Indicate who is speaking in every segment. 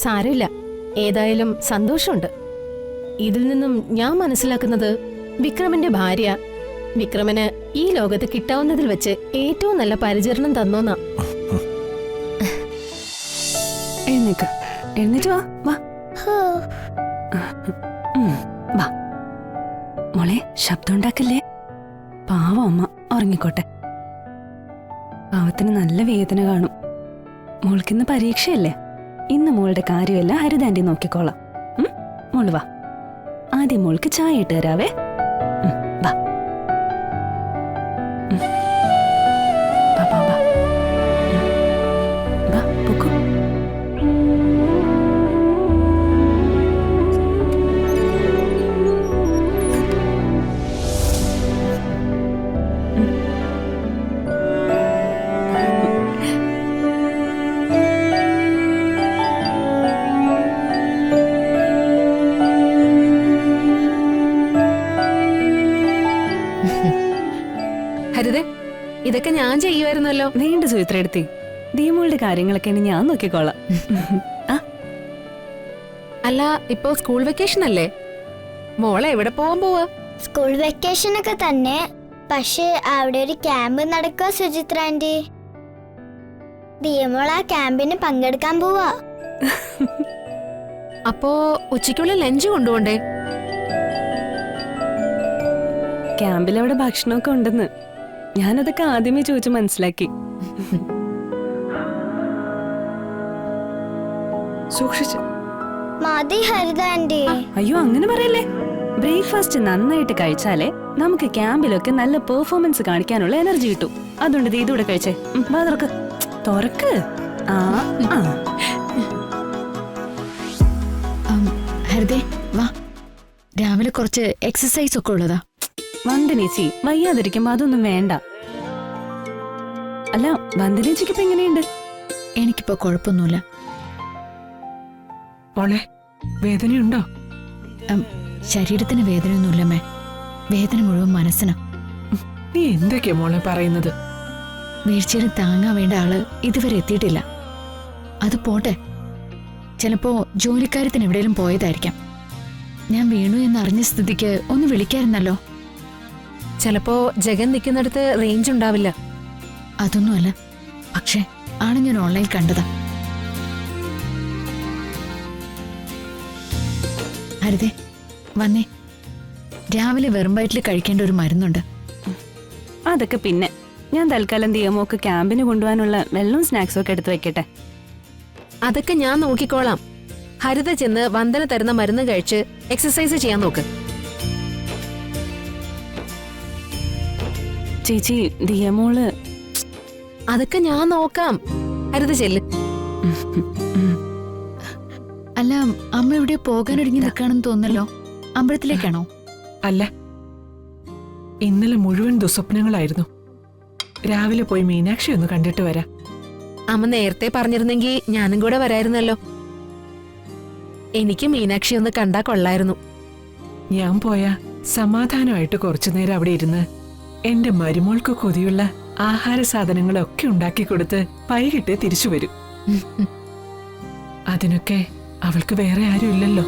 Speaker 1: സാരമില്ല, ഏതായാലും സന്തോഷമുണ്ട്. ഇതിൽ നിന്നും ഞാൻ മനസ്സിലാക്കുന്നത് വിക്രമിന്റെ ഭാര്യ വിക്രമന് ഈ ലോകത്ത് കിട്ടാവുന്നതിൽ വെച്ച് ഏറ്റവും നല്ല പരിചരണം തന്നോന്നാ.
Speaker 2: എഴുന്നേറ്റ് വാ വാ വാ മോളെ, ശബ്ദം ഉണ്ടാക്കല്ലേ. പാവം അമ്മ ഉറങ്ങിക്കോട്ടെ. പാവത്തിന് നല്ല വേദന കാണും. മോൾക്കിന്ന് പരീക്ഷയല്ലേ? ഇന്ന് മോളുടെ കാര്യമെല്ലാം ഹരിതാൻറ്റി നോക്കിക്കോളാം. മോള് വാ, ആദ്യം മോൾക്ക് ചായ ഇട്ട് തരാവേ. വാ വാ വാ വാ പൊക്കോ.
Speaker 1: ഹരിതേ, ഇതൊക്കെ ഞാൻ ചെയ്യുമായിരുന്നല്ലോ.
Speaker 2: വേണ്ട സുചിത്ര എടുത്തി, ദീമോളുടെ കാര്യങ്ങളൊക്കെ ഇനി ഞാൻ നോക്കിക്കോളാം.
Speaker 1: അല്ല, ഇപ്പോ സ്കൂൾ വെക്കേഷൻ അല്ലേ? മോളെ എവിടെ പോവാൻ പോവാ?
Speaker 3: സ്കൂൾ വെക്കേഷൻ ഒക്കെ തന്നെ, പക്ഷെ അവിടെ ഒരു ക്യാമ്പ് നടക്കുക സുചിത്ര ആന്റി. ദിയമോൾ ആ ക്യാമ്പിന് പങ്കെടുക്കാൻ പോവാ.
Speaker 1: അപ്പോ ഉച്ചയ്ക്കുള്ള ലഞ്ച് കൊണ്ടുപോണ്ടേ?
Speaker 2: ക്യാമ്പിൽ അവിടെ ഭക്ഷണമൊക്കെ ഉണ്ടെന്ന് ഞാനതൊക്കെ ആദ്യമേ ചോദിച്ചു മനസ്സിലാക്കി.
Speaker 4: സൂക്ഷിച്ച്.
Speaker 3: മതി ഹരിത ആന്റി.
Speaker 2: അയ്യോ അങ്ങനെ പറയല്ലേ. ബ്രേക്ക്ഫാസ്റ്റ് നന്നായിട്ട് കഴിച്ചാലേ നമുക്ക് ക്യാമ്പിലൊക്കെ നല്ല പെർഫോമൻസ് കാണിക്കാനുള്ള എനർജി കിട്ടും. അതുകൊണ്ട് ദേ ഇതൂടെ കഴിച്ചേ. വാ തുറക്ക് തുറക്ക്.
Speaker 5: ഹരിതേ വാ, രാവിലെ കുറച്ച് എക്സസൈസ് ഒക്കെ ഉള്ളതാ.
Speaker 2: വന്ദനേച്ചി വയ്യാതിരിക്കുമ്പോ അതൊന്നും വേണ്ട. അല്ല വന്ദനേച്ചിക്ക് ഇപ്പൊ എങ്ങനെയുണ്ട്?
Speaker 5: എനിക്കിപ്പോ കുഴപ്പമൊന്നുമില്ല.
Speaker 4: മോളെ, വേദനയുണ്ടോ?
Speaker 5: ശരീരത്തിന് വേദനയൊന്നുമില്ലമ്മേ, വേദന മുഴുവൻ മനസ്സിനാ.
Speaker 4: നീ എന്തൊക്കെയാ മോളെ പറയുന്നത്?
Speaker 5: വീഴ്ചയിൽ താങ്ങാൻ വേണ്ട ആള് ഇതുവരെ എത്തിയിട്ടില്ല. അത് പോട്ടെ, ചിലപ്പോ ജോലിക്കാര്യത്തിന് എവിടെയെങ്കിലും പോയതായിരിക്കാം. ഞാൻ വീണു എന്നറിഞ്ഞ സ്ഥിതിക്ക് ഒന്ന് വിളിക്കായിരുന്നല്ലോ.
Speaker 1: ചിലപ്പോ ജഗൻ നിൽക്കുന്നിടത്ത് റേഞ്ച് ഉണ്ടാവില്ല.
Speaker 5: അതൊന്നുമല്ല, പക്ഷെ ആണ് ഞാൻ ഓൺലൈൻ കണ്ടതാ. ഹരിതേ വന്നേ, രാവിലെ വെറും വയറ്റിൽ കഴിക്കേണ്ട ഒരു മരുന്നുണ്ട്.
Speaker 2: അതൊക്കെ പിന്നെ ഞാൻ തൽക്കാലം ദിയമോക്ക് ക്യാമ്പിന് കൊണ്ടുപോകാനുള്ള വെള്ളവും സ്നാക്സും ഒക്കെ എടുത്തു വെക്കട്ടെ.
Speaker 1: അതൊക്കെ ഞാൻ നോക്കിക്കോളാം. ഹരിത ചെന്ന് വന്ദന തരുന്ന മരുന്ന് കഴിച്ച് എക്സസൈസ് ചെയ്യാൻ നോക്ക്.
Speaker 2: ചേച്ചി ദിയമോള്
Speaker 1: അതൊക്കെ ഞാൻ നോക്കാം. ഹരിത ചെല്ല്.
Speaker 5: അല്ല, അമ്മ എവിടെ പോകാനൊരുങ്ങി നിൽക്കാണെന്ന് തോന്നല്ലോ. അമ്പലത്തിലേക്കാണോ?
Speaker 4: അല്ല, ഇന്നലെ മുഴുവൻ ദുസ്വപ്നങ്ങളായിരുന്നു. രാവിലെ പോയി മീനാക്ഷി ഒന്ന് കണ്ടിട്ട് വരാം.
Speaker 1: അമ്മ നേരത്തെ പറഞ്ഞിരുന്നെങ്കിൽ ഞാനും കൂടെ വരായിരുന്നല്ലോ. എനിക്ക് മീനാക്ഷി ഒന്ന് കണ്ടാ കൊള്ളായിരുന്നു.
Speaker 4: ഞാൻ പോയാ സമാധാനമായിട്ട് കുറച്ചു നേരം അവിടെ ഇരുന്ന് എന്റെ മരുമോൾക്ക് കൊതിയുള്ള ആഹാര സാധനങ്ങളൊക്കെ ഉണ്ടാക്കി കൊടുത്ത് വൈകിട്ട് തിരിച്ചു വരും. അതിനൊക്കെ അവൾക്ക് വേറെ ആരും ഇല്ലല്ലോ.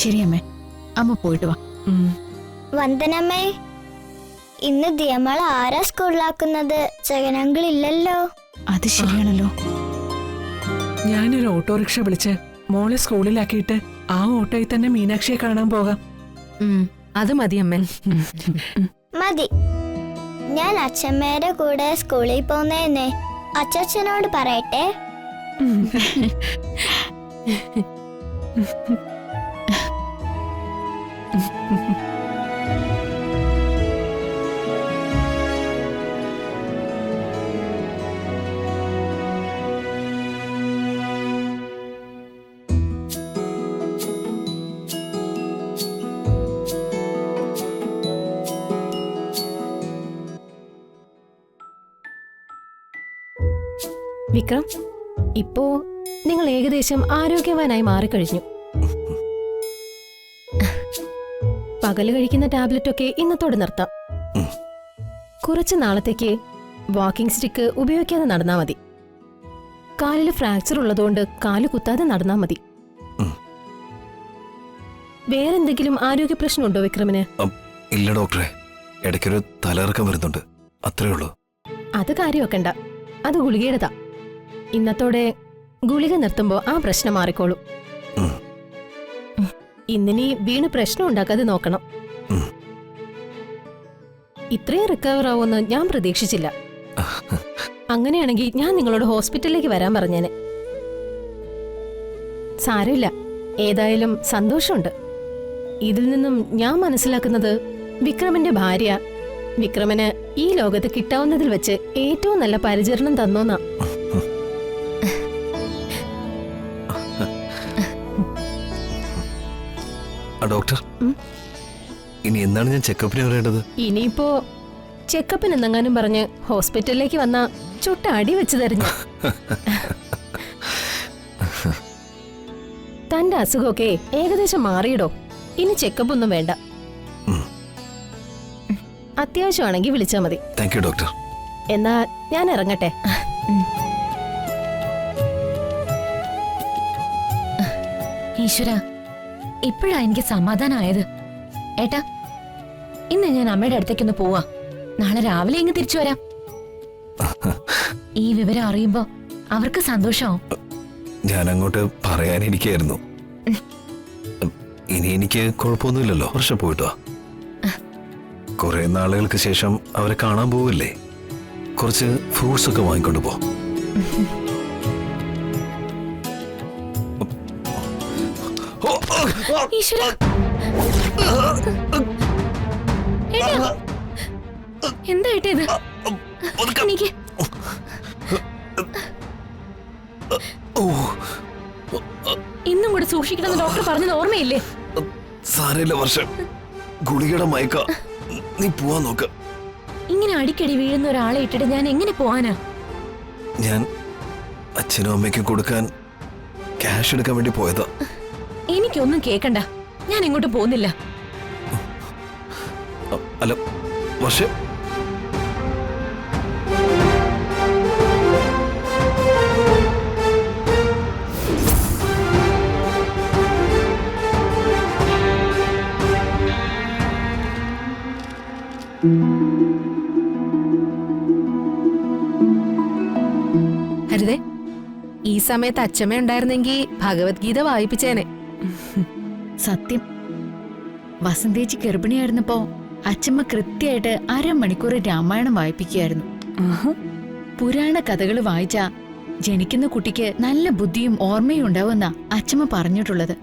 Speaker 5: ശരിയമ്മേ, അമ്മ പോയിട്ട് വാ.
Speaker 3: വന്ദനമ്മേ, ഇന്ന് ദിയമോൾ ആരാ സ്കൂളിലാക്കുന്നത്? ജഗനങ്കിൾ ഇല്ലല്ലോ.
Speaker 5: അത് ശരിയാണല്ലോ.
Speaker 4: ഞാനൊരു ഓട്ടോറിക്ഷ വിളിച്ച് മോളെ സ്കൂളിലാക്കിയിട്ട് ആ ഓട്ടോയിൽ തന്നെ മീനാക്ഷിയെ കാണാൻ പോകാം.
Speaker 1: അത് മതി അമ്മ.
Speaker 3: മതി. ഞാൻ അച്ഛമ്മയുടെ കൂടെ സ്കൂളിൽ പോകുന്നേന്നേ അച്ഛനോട് പറയട്ടെ.
Speaker 1: വിക്രം, ഇപ്പോ നിങ്ങൾ ഏകദേശം ആരോഗ്യവാനായി മാറിക്കഴിഞ്ഞു. പകല് കഴിക്കുന്ന ടാബ്ലറ്റ് ഒക്കെ ഇന്നത്തോടെ നിർത്താം. കുറച്ചു നാളത്തേക്ക് വാക്കിംഗ് സ്റ്റിക്ക് ഉപയോഗിക്കാതെ നടന്നാ മതി. കാലിൽ ഫ്രാക്ചർ ഉള്ളതുകൊണ്ട് കാല് കുത്താതെ നടന്നാ മതി.
Speaker 6: ഉം.
Speaker 1: വേറെന്തെങ്കിലും ആരോഗ്യ പ്രശ്നമുണ്ടോ വിക്രമിന്?
Speaker 6: ഇല്ല ഡോക്ടറെ, ഇടയ്ക്കൊരു തലയിറക്കം വരുന്നുണ്ട്, അത്രേ ഉള്ളൂ.
Speaker 1: അത് കാര്യമൊക്കണ്ട, അത് ഗുളികയുടെതാ. ഇന്നത്തോടെ ഗുളിക നിർത്തുമ്പോ ആ പ്രശ്നം മാറിക്കോളും.
Speaker 6: ഉം.
Speaker 1: ഇന്നിനി വീണ് പ്രശ്നം ഉണ്ടാക്കാതെ നോക്കണം.
Speaker 6: ഉം.
Speaker 1: ഇത്രയും റിക്കവർ ആവുമെന്ന് ഞാൻ പ്രതീക്ഷിച്ചില്ല. അങ്ങനെയാണെങ്കിൽ ഞാൻ നിങ്ങളോട് ഹോസ്പിറ്റലിലേക്ക് വരാൻ പറഞ്ഞേനെ. സാരമില്ല, ഏതായാലും സന്തോഷമുണ്ട്. ഇതിൽ നിന്നും ഞാൻ മനസ്സിലാക്കുന്നത് വിക്രമിന്റെ ഭാര്യ വിക്രമിന് ഈ ലോകത്ത് കിട്ടാവുന്നതിൽ വെച്ച് ഏറ്റവും നല്ല പരിചരണം തന്നോന്നാ.
Speaker 6: ഡോക്ടർ, ഇനി എന്താണ് ഞാൻ ചെക്കപ്പിന് വരേണ്ടത്?
Speaker 1: ഇനിയിപ്പോ ചെക്കപ്പിന് എന്തെങ്ങാനും പറഞ്ഞ് ഹോസ്പിറ്റലിലേക്ക് വന്ന ചുട്ട അടി വെച്ച് തരിഞ്ഞു. തന്റെ അസുഖമൊക്കെ ഏകദേശം മാറിയിടോ. ഇനി ചെക്കപ്പ് ഒന്നും വേണ്ട. അത്യാവശ്യമാണെങ്കിൽ വിളിച്ചാ മതി.
Speaker 6: Thank you doctor.
Speaker 1: എന്നാ ഞാൻ ഇറങ്ങട്ടെ.
Speaker 7: ഈശ്വര, ഇപ്പോഴാ എനിക്ക് സമാധാനമായത്. ഏട്ടാ, ഇന്ന് ഞാൻ അമ്മയുടെ അടുത്തേക്കൊന്ന് പോവാ. നാളെ രാവിലെ ഇങ്ങ് തിരിച്ചു വരാം. ഈ വിവരം അറിയുമ്പോ അവർക്ക് സന്തോഷമാവും.
Speaker 6: ഞാൻ അങ്ങോട്ട് പറയാനിരിക്കായിരുന്നു. ഇനി എനിക്ക് കുഴപ്പമൊന്നുമില്ലല്ലോ, വർഷം പോയിട്ടോ. കുറെ നാളുകൾക്ക് ശേഷം അവരെ കാണാൻ പോവില്ലേ, കുറച്ച് ഫ്രൂട്ട്സ് ഒക്കെ വാങ്ങിക്കൊണ്ട് പോ.
Speaker 7: ഈശ്വര, ഏട്ടാ, എന്താ ഏട്ടാ ഇത്? എനിക്ക് ഇന്നും കൂടെ സൂക്ഷിക്കണമെന്ന് ഡോക്ടർ പറഞ്ഞത് ഓർമ്മയില്ലേ?
Speaker 6: സാരമില്ല വർഷം, ഗുളികയുടെ മയക്ക. നീ പോവാൻ നോക്ക.
Speaker 7: ഇങ്ങനെ അടിക്കടി വീഴുന്ന ഒരാളെ ഇട്ടിട്ട് ഞാൻ എങ്ങനെ പോവാനാ?
Speaker 6: ഞാൻ അച്ഛനും അമ്മയ്ക്കും കൊടുക്കാൻ ക്യാഷ് എടുക്കാൻ വേണ്ടി പോയതാ.
Speaker 7: എനിക്കൊന്നും കേക്കണ്ട, ഞാൻ ഇങ്ങോട്ട് പോകുന്നില്ല.
Speaker 6: അല്ല വർഷം,
Speaker 8: ഹരിതേ, ഈ സമയത്ത് അച്ഛമ്മ ഉണ്ടായിരുന്നെങ്കിൽ ഭഗവത്ഗീത വായിപ്പിച്ചേനെ.
Speaker 5: സത്യം, വസന്തേച്ചി ഗർഭിണിയായിരുന്നപ്പോ അച്ഛമ്മ കൃത്യമായിട്ട് അരമണിക്കൂർ രാമായണം വായിപ്പിക്കുകയായിരുന്നു. പുരാണ കഥകൾ വായിച്ച ജനിക്കുന്ന കുട്ടിക്ക് നല്ല ബുദ്ധിയും ഓർമ്മയും ഉണ്ടാവുമെന്നാ അച്ഛമ്മ പറഞ്ഞിട്ടുള്ളത്.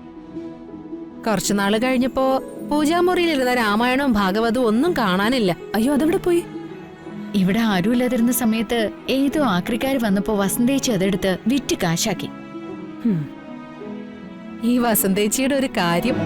Speaker 8: കുറച്ചുനാള് കഴിഞ്ഞപ്പോ പൂജാമുറിയിലിരുന്ന രാമായണവും ഭാഗവതവും ഒന്നും കാണാനില്ല.
Speaker 2: അയ്യോ, അതെവിടെ പോയി?
Speaker 5: ഇവിടെ ആരുമില്ലാതിരുന്ന സമയത്ത് ഏതോ ആക്രിക്കാർ വന്നപ്പോ വസന്തേച്ചി അതെടുത്ത് വിറ്റ് കാശാക്കി.
Speaker 8: ഈ വസന്തേച്ചിയുടെ ഒരു കാര്യം,